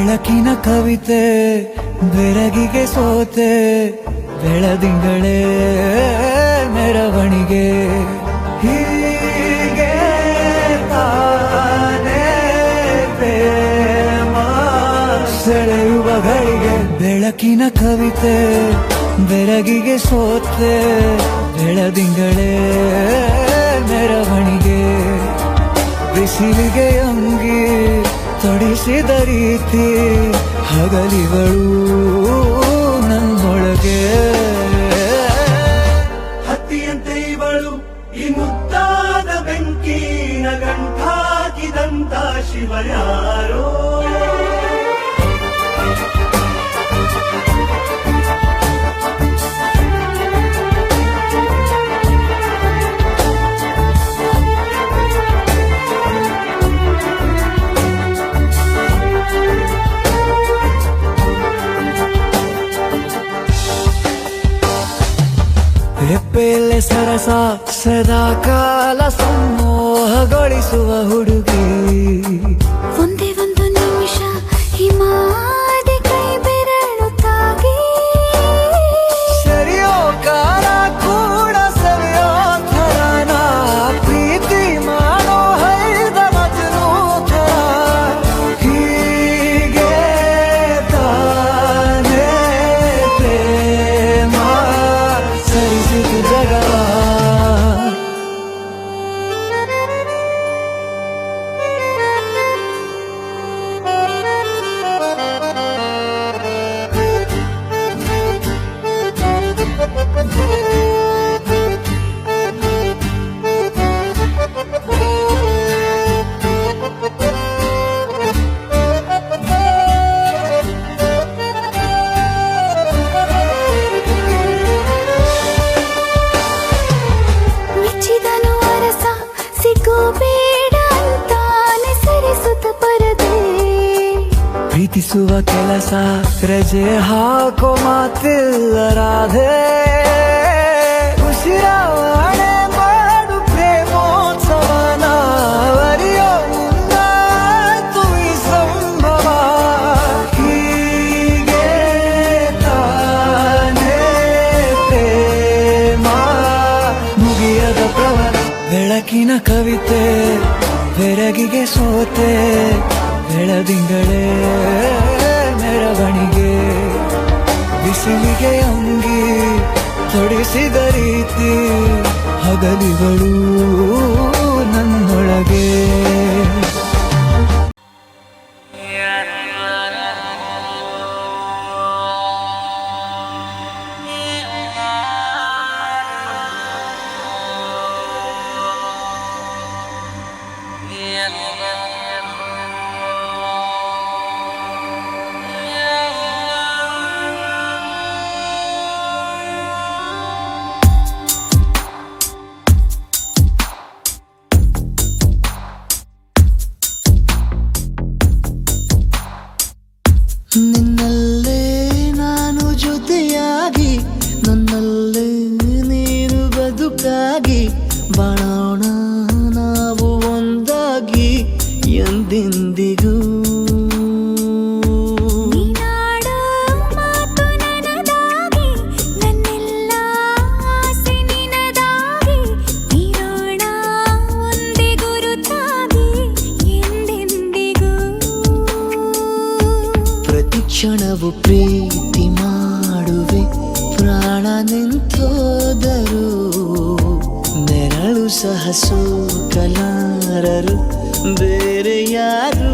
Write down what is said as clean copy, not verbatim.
ಬೆಳಕಿನ ಕವಿತೆ ಬೆರಗಿಗೆ ಸೋತೆ ಬೆಳದಿಂಗಳೇ ಮೆರವಣಿಗೆ ಹೀಗೆ ತಾನೇ ಪ್ರೇಮ ಸೆಳೆಯುವ ಗಳಿಗೆ ಬೆಳಕಿನ ಕವಿತೆ ಬೆರಗಿಗೆ ಸೋತೆ ಬೆಳದಿಂಗಳೇ ಮೆರವಣಿಗೆ ಬಿಸಿಲಿಗೆ ಅಂಗಿ ತೊಡಿಸಿದ ರೀತಿ ಹಗಲಿಗಳು ನನ್ನೊಳಗೆ ಹತ್ತಿಯಂತೆ ಇವಳು ಈ ಮುದ್ದಾದ ಬೆಂಕಿನ ಗಂಟಾಕಿದಂತ ಶಿವ ಯಾರೋ ರೆಪ್ಪೆಯಲ್ಲೇ ಸರಸ ಸದಾ ಕಾಲ ಸಂಮೋಹಗೊಳಿಸುವ ಹುಡುಗಿ ಒಂದೇ ಒಂದು ನಿಮಿಷ ಹಿಮಾದಿ ಕೈ ಬೆರಳು ತಾಗಿ ಸರಿಯೋ ಕಾಲ ಕೂಡ ಸರಿಯೋ ಥರನ ಪ್ರೀತಿ ಮಾಡೋ ಹೈದ ಮಜನು ಥರ ಹೀಗೆ ತಾನೇ ಪ್ರೇಮ ಸರಿಸಿತು ಜಗವ ಮೆಚ್ಚಿದನು ಅರಸ ಸಿಗೋ ಬೇಡ ಅಂತಾನೆ ಸರಿಸುತ್ತ ಪರದೆ ಪ್ರೀತಿಸುವ ಕೆಲಸ ರಜೆ ಹಾಕೋ ಮಾತಿಲ್ಲ ರಾಧೆ ಉಸಿರಾವಣೆ ಮಾಡು ಪ್ರೇಮೋತ್ಸವನ ಅರಿಯೋ ಮುಂದಾಯ್ತು ಈ ಸಂಭವ ಹೀಗೆ ತಾನೇ ಪ್ರೇಮ ಮುಗಿಯದ ಪ್ರವರ ಬೆಳಕಿನ ಕವಿತೆ ಬೆರಗಿಗೆ ಸೋತೆ ಬೆಳದಿಂಗಳೇ ಮೆರವಣಿಗೆ ಬಿಸಿಲಿಗೆ ಅಂಗಿ ತೊಡಿಸಿದ ರೀತಿ ಹಗಲಿಗಳು ನನ್ನೊಳಗೆ ನಿನ್ನಲ್ಲೇ ನಾನು ಜೊತೆಯಾಗಿ ನನ್ನಲ್ಲೇ ನೀನು ಬದುಕಾಗಿ ಬಾಳೋಣ ನಾವು ಒಂದಾಗಿ ಎಂದೆಂದಿಗೂ ನೀನಾಡೋ ಮಾತು ನನದಾಗಿ ನನ್ನೆಲ್ಲ ಆಸೆ ನಿನದಾಗಿ ಇರೋಣ ಒಂದೇ ಗುರುತಾಗಿ ಎಂದೆಂದಿಗೂ ಪ್ರತಿ ಕ್ಷಣವು ಪ್ರೀತಿ ಮಾಡುವೆ ಪ್ರಾಣ ನಿಂತೋದರು ನೆರಳು ಸಹ ಸೋಕಲಾರರು ಬೇರೆ ಯಾರು